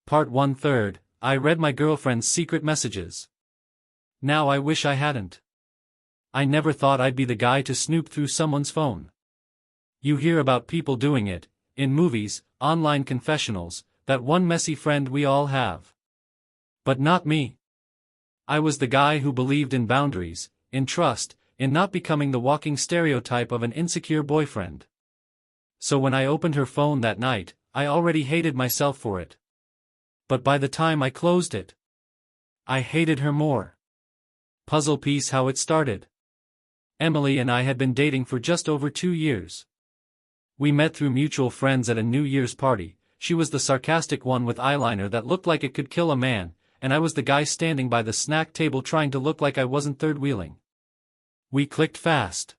Part 1/3. I read my girlfriend's secret messages. Now I wish I hadn't. I never thought I'd be the guy to snoop through someone's phone. You hear about people doing it, in movies, online confessionals, that one messy friend we all have. But not me. I was the guy who believed in boundaries, in trust, in not becoming the walking stereotype of an insecure boyfriend. So when I opened her phone that night, I already hated myself for it. But by the time I closed it, I hated her more. Puzzle piece how it started. Emily and I had been dating for just over 2 years. We met through mutual friends at a New Year's party. She was the sarcastic one with eyeliner that looked like it could kill a man, and I was the guy standing by the snack table trying to look like I wasn't third-wheeling. We clicked fast.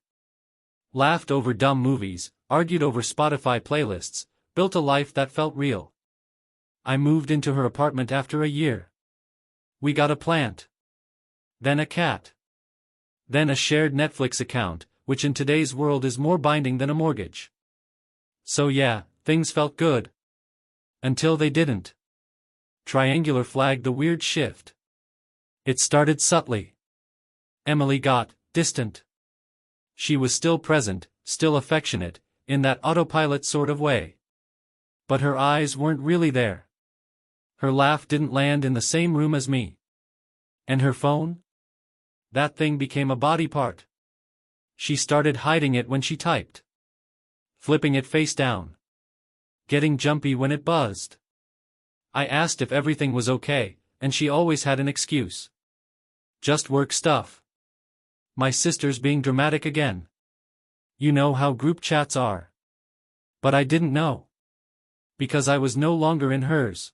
Laughed over dumb movies, argued over Spotify playlists, built a life that felt real. I moved into her apartment after a year. We got a plant. Then a cat. Then a shared Netflix account, which in today's world is more binding than a mortgage. So yeah, things felt good. Until they didn't. Triangular flagged the weird shift. It started subtly. Emily got distant. She was still present, still affectionate, in that autopilot sort of way. But her eyes weren't really there. Her laugh didn't land in the same room as me. And her phone? That thing became a body part. She started hiding it when she typed. Flipping it face down. Getting jumpy when it buzzed. I asked if everything was okay, and she always had an excuse. Just work stuff. My sister's being dramatic again. You know how group chats are. But I didn't know. Because I was no longer in hers.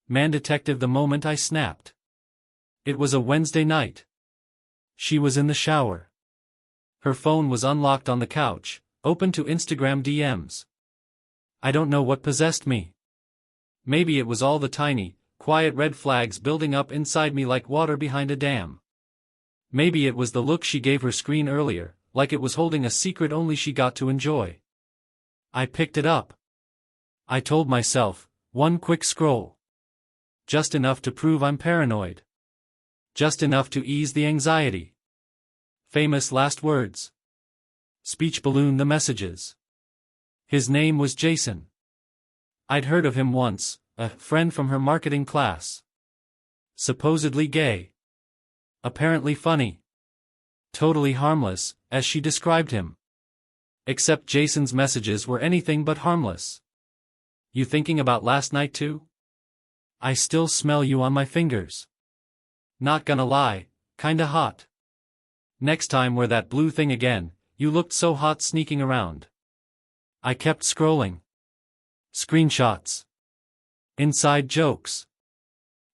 Man detective the moment I snapped. It was a Wednesday night. She was in the shower. Her phone was unlocked on the couch, open to Instagram DMs. I don't know what possessed me. Maybe it was all the tiny, quiet red flags building up inside me like water behind a dam. Maybe it was the look she gave her screen earlier, like it was holding a secret only she got to enjoy. I picked it up. I told myself, one quick scroll. Just enough to prove I'm paranoid. Just enough to ease the anxiety. Famous last words. Speech balloon the messages. His name was Jason. I'd heard of him once, a friend from her marketing class. Supposedly gay. Apparently funny. Totally harmless, as she described him. Except Jason's messages were anything but harmless. You thinking about last night too? I still smell you on my fingers. Not gonna lie, kinda hot. Next time wear that blue thing again, you looked so hot sneaking around. I kept scrolling. Screenshots. Inside jokes.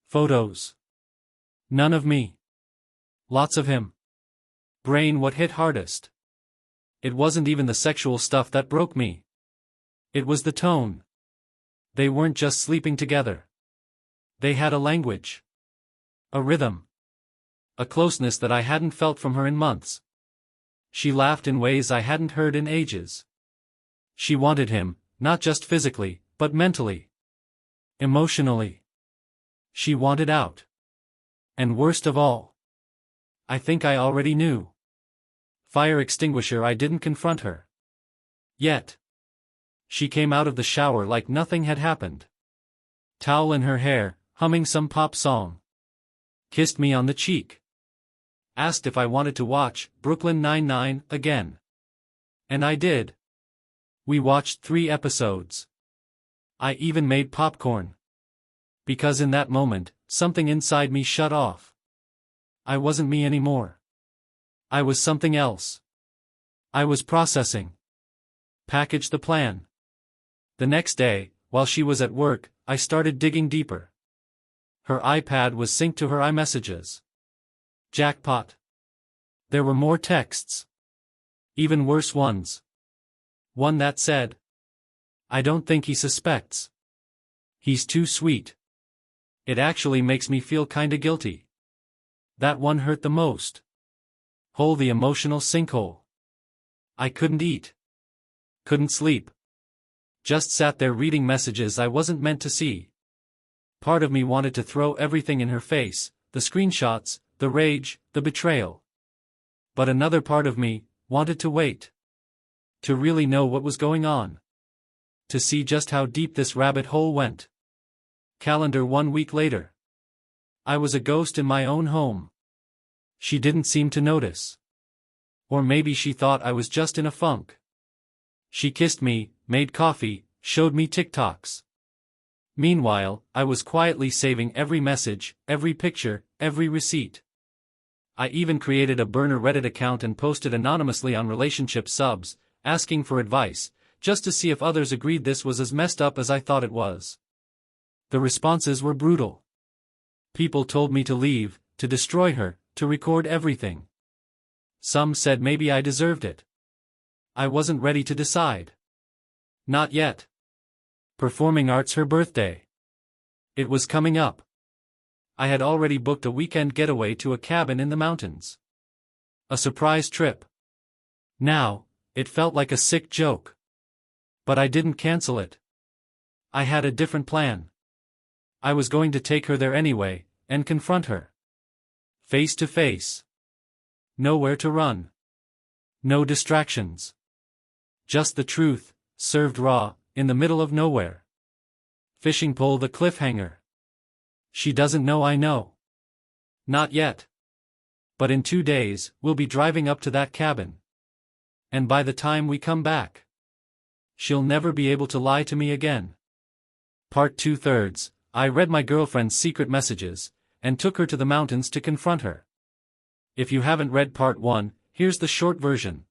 Photos. None of me. Lots of him. Brain what hit hardest. It wasn't even the sexual stuff that broke me. It was the tone. They weren't just sleeping together. They had a language. A rhythm. A closeness that I hadn't felt from her in months. She laughed in ways I hadn't heard in ages. She wanted him, not just physically, but mentally. Emotionally. She wanted out. And worst of all, I think I already knew. Fire extinguisher I didn't confront her. Yet. She came out of the shower like nothing had happened. Towel in her hair, humming some pop song. Kissed me on the cheek. Asked if I wanted to watch Brooklyn Nine-Nine again. And I did. We watched 3 episodes. I even made popcorn. Because in that moment, something inside me shut off. I wasn't me anymore. I was something else. I was processing. Packaged the plan. The next day, while she was at work, I started digging deeper. Her iPad was synced to her iMessages. Jackpot. There were more texts. Even worse ones. One that said, I don't think he suspects. He's too sweet. It actually makes me feel kinda guilty. That one hurt the most. Hole the emotional sinkhole. I couldn't eat. Couldn't sleep. Just sat there reading messages I wasn't meant to see. part of me wanted to throw everything in her face, the screenshots, the rage, the betrayal. But another part of me wanted to wait. To really know what was going on. To see just how deep this rabbit hole went. Calendar 1 week later. I was a ghost in my own home. She didn't seem to notice. Or maybe she thought I was just in a funk. She kissed me, made coffee, showed me TikToks. Meanwhile, I was quietly saving every message, every picture, every receipt. I even created a burner Reddit account and posted anonymously on relationship subs, asking for advice, just to see if others agreed this was as messed up as I thought it was. The responses were brutal. People told me to leave, to destroy her, to record everything. Some said maybe I deserved it. I wasn't ready to decide. Not yet. Performing arts her birthday. It was coming up. I had already booked a weekend getaway to a cabin in the mountains. A surprise trip. Now, it felt like a sick joke. But I didn't cancel it. I had a different plan. I was going to take her there anyway, and confront her. Face to face. Nowhere to run. No distractions. Just the truth, served raw, in the middle of nowhere. Fishing pole the cliffhanger. She doesn't know I know. Not yet. But in 2 days, we'll be driving up to that cabin. And by the time we come back, she'll never be able to lie to me again. Part 2/3, I read my girlfriend's secret messages, and took her to the mountains to confront her. If you haven't read part 1, here's the short version.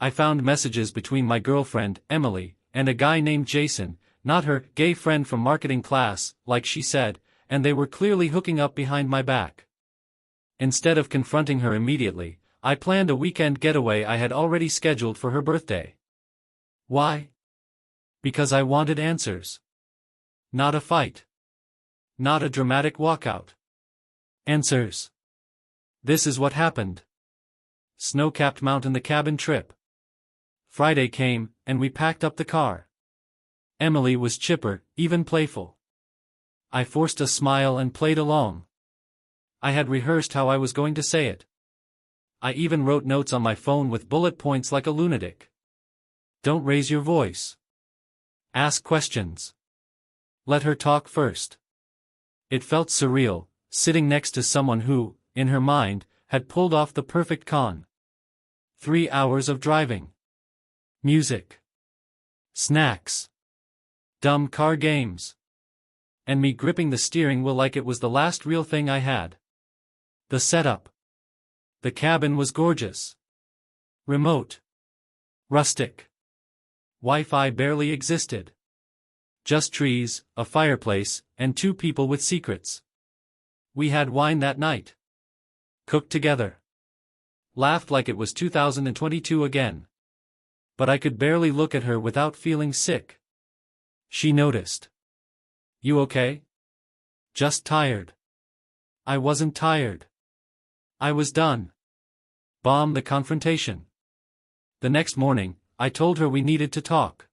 I found messages between my girlfriend, Emily, and a guy named Jason, not her gay friend from marketing class, like she said, and they were clearly hooking up behind my back. Instead of confronting her immediately, I planned a weekend getaway I had already scheduled for her birthday. Why? Because I wanted answers. Not a fight. Not a dramatic walkout. Answers. This is what happened. Snow-capped mountain the cabin trip. Friday came, and we packed up the car. Emily was chipper, even playful. I forced a smile and played along. I had rehearsed how I was going to say it. I even wrote notes on my phone with bullet points like a lunatic. Don't raise your voice. Ask questions. Let her talk first. It felt surreal, sitting next to someone who, in her mind, had pulled off the perfect con. 3 hours of driving. Music. Snacks. Dumb car games. And me gripping the steering wheel like it was the last real thing I had. The setup. The cabin was gorgeous. Remote. Rustic. Wi-Fi barely existed. Just trees, a fireplace, and 2 people with secrets. We had wine that night. Cooked together. Laughed like it was 2022 again. But I could barely look at her without feeling sick. She noticed. You okay? Just tired. I wasn't tired. I was done. Bomb the confrontation. The next morning, I told her we needed to talk.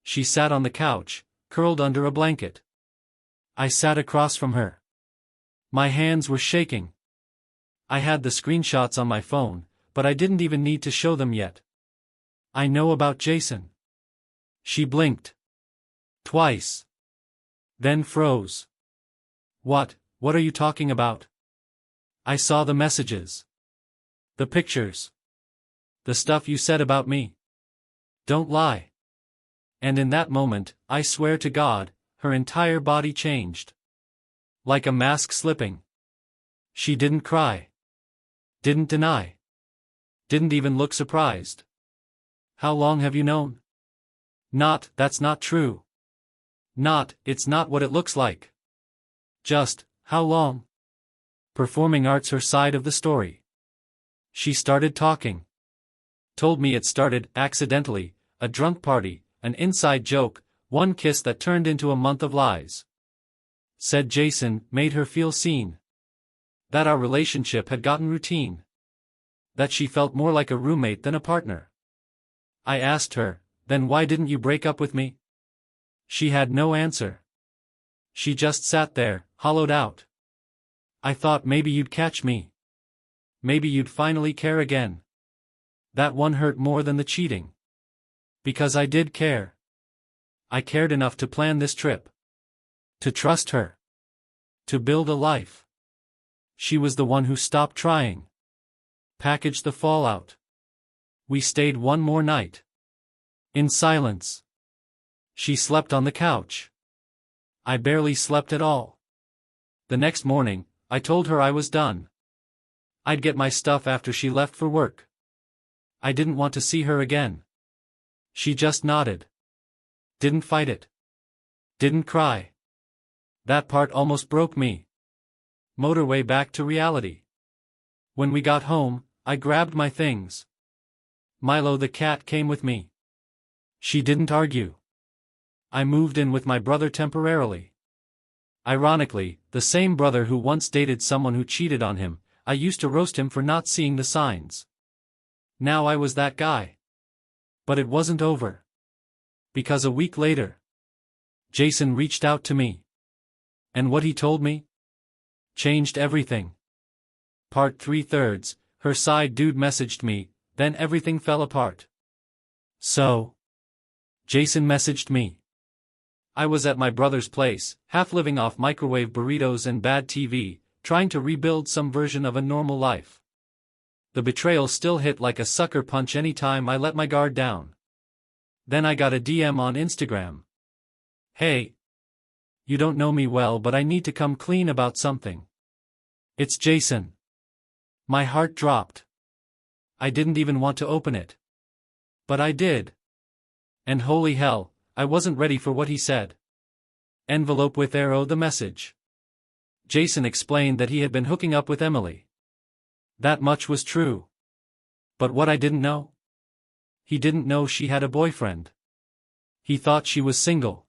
She sat on the couch, curled under a blanket. I sat across from her. My hands were shaking. I had the screenshots on my phone, but I didn't even need to show them yet. I know about Jason. She blinked. Twice. Then froze. What are you talking about? I saw the messages. The pictures. The stuff you said about me. Don't lie. And in that moment, I swear to God, her entire body changed. Like a mask slipping. She didn't cry. Didn't deny. Didn't even look surprised. How long have you known? Not, that's not true. Not, it's not what it looks like. Just, how long? Performing arts her side of the story. She started talking. Told me it started, accidentally, a drunk party, an inside joke, one kiss that turned into a month of lies. Said Jason made her feel seen. That our relationship had gotten routine. That she felt more like a roommate than a partner. I asked her, then why didn't you break up with me? She had no answer. She just sat there, hollowed out. I thought maybe you'd catch me. Maybe you'd finally care again. That one hurt more than the cheating. Because I did care. I cared enough to plan this trip. To trust her. To build a life. She was the one who stopped trying. Packaged the fallout. We stayed one more night. In silence. She slept on the couch. I barely slept at all. The next morning, I told her I was done. I'd get my stuff after she left for work. I didn't want to see her again. She just nodded. Didn't fight it. Didn't cry. That part almost broke me. Motorway back to reality. When we got home, I grabbed my things. Milo the cat came with me. She didn't argue. I moved in with my brother temporarily. Ironically, the same brother who once dated someone who cheated on him. I used to roast him for not seeing the signs. Now I was that guy. But it wasn't over. Because a week later, Jason reached out to me. And what he told me? Changed everything. Part 3/3, her side dude messaged me, then everything fell apart. So, Jason messaged me. I was at my brother's place, half living off microwave burritos and bad TV, trying to rebuild some version of a normal life. The betrayal still hit like a sucker punch any time I let my guard down. Then I got a DM on Instagram. Hey. You don't know me well, but I need to come clean about something. It's Jason. My heart dropped. I didn't even want to open it. But I did. And holy hell, I wasn't ready for what he said. Envelope with arrow the message. Jason explained that he had been hooking up with Emily. That much was true. But what I didn't know? He didn't know she had a boyfriend. He thought she was single.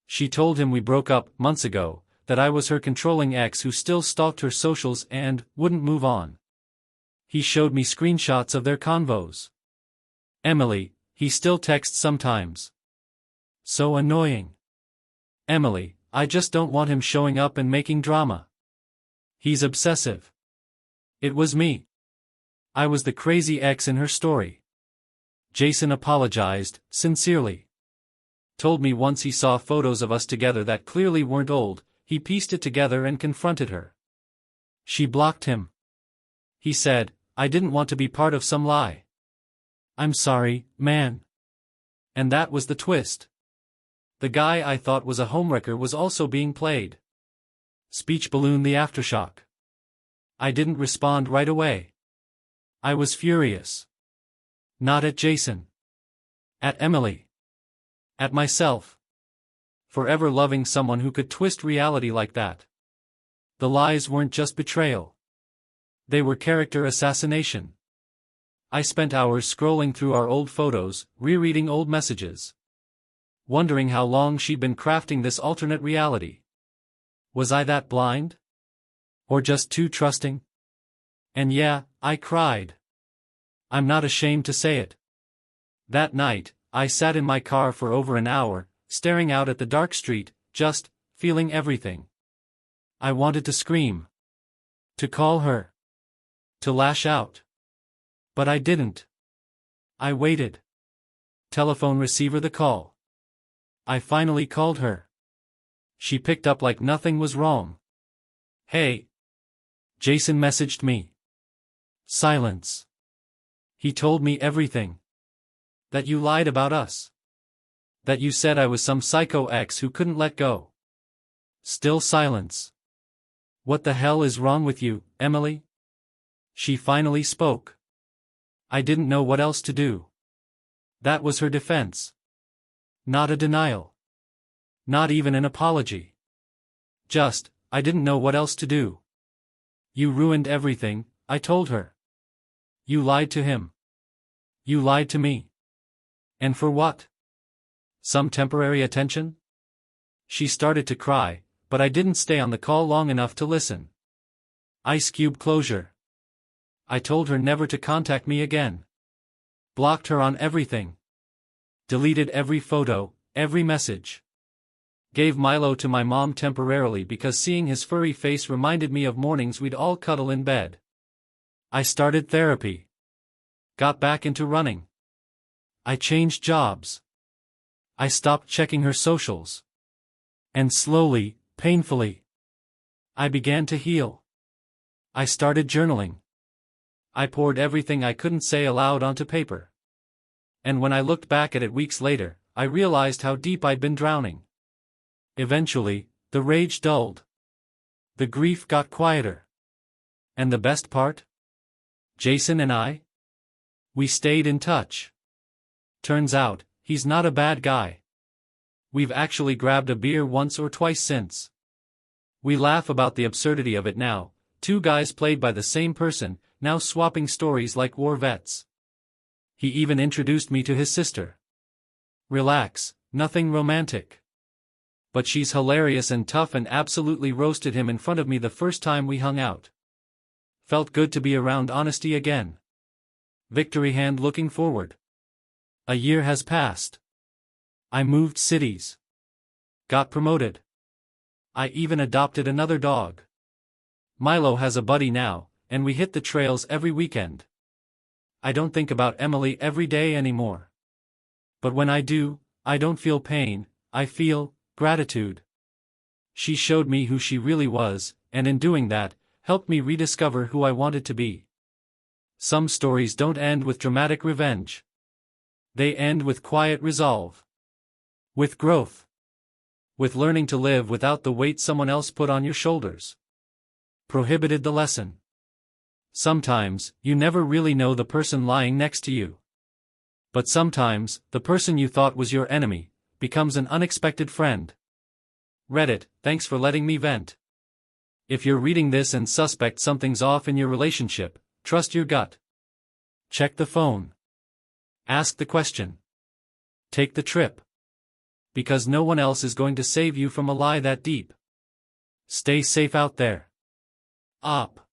She told him we broke up months ago, that I was her controlling ex who still stalked her socials and wouldn't move on. He showed me screenshots of their convos. Emily, he still texts sometimes. So annoying. Emily, I just don't want him showing up and making drama. He's obsessive. It was me. I was the crazy ex in her story. Jason apologized, sincerely. Told me once he saw photos of us together that clearly weren't old, he pieced it together and confronted her. She blocked him. He said, I didn't want to be part of some lie. I'm sorry, man. And that was the twist. The guy I thought was a homewrecker was also being played. Speech balloon the aftershock. I didn't respond right away. I was furious. Not at Jason. At Emily. At myself. Forever loving someone who could twist reality like that. The lies weren't just betrayal. They were character assassination. I spent hours scrolling through our old photos, rereading old messages. Wondering how long she'd been crafting this alternate reality. Was I that blind? Or just too trusting? And yeah, I cried. I'm not ashamed to say it. That night, I sat in my car for over an hour, staring out at the dark street, just feeling everything. I wanted to scream. To call her. To lash out. But I didn't. I waited. Telephone receiver the call. I finally called her. She picked up like nothing was wrong. Hey. Jason messaged me. Silence. He told me everything. That you lied about us. That you said I was some psycho ex who couldn't let go. Still silence. What the hell is wrong with you, Emily? She finally spoke. I didn't know what else to do. That was her defense. Not a denial. Not even an apology. Just, I didn't know what else to do. You ruined everything, I told her. You lied to him. You lied to me. And for what? Some temporary attention? She started to cry, but I didn't stay on the call long enough to listen. Ice Cube closure. I told her never to contact me again. Blocked her on everything. Deleted every photo, every message. Gave Milo to my mom temporarily because seeing his furry face reminded me of mornings we'd all cuddle in bed. I started therapy. Got back into running. I changed jobs. I stopped checking her socials. And slowly, painfully, I began to heal. I started journaling. I poured everything I couldn't say aloud onto paper. And when I looked back at it weeks later, I realized how deep I'd been drowning. Eventually, the rage dulled. The grief got quieter. And the best part? Jason and I? We stayed in touch. Turns out, he's not a bad guy. We've actually grabbed a beer once or twice since. We laugh about the absurdity of it now, two guys played by the same person, now swapping stories like war vets. He even introduced me to his sister. Relax, nothing romantic. But she's hilarious and tough and absolutely roasted him in front of me the first time we hung out. Felt good to be around honesty again. Victory hand looking forward. A year has passed. I moved cities. Got promoted. I even adopted another dog. Milo has a buddy now, and we hit the trails every weekend. I don't think about Emily every day anymore. But when I do, I don't feel pain, I feel gratitude. She showed me who she really was, and in doing that, helped me rediscover who I wanted to be. Some stories don't end with dramatic revenge. They end with quiet resolve. With growth. With learning to live without the weight someone else put on your shoulders. Prohibited the lesson. Sometimes, you never really know the person lying next to you. But sometimes, the person you thought was your enemy becomes an unexpected friend. Reddit, thanks for letting me vent. If you're reading this and suspect something's off in your relationship, trust your gut. Check the phone. Ask the question. Take the trip. Because no one else is going to save you from a lie that deep. Stay safe out there. Up.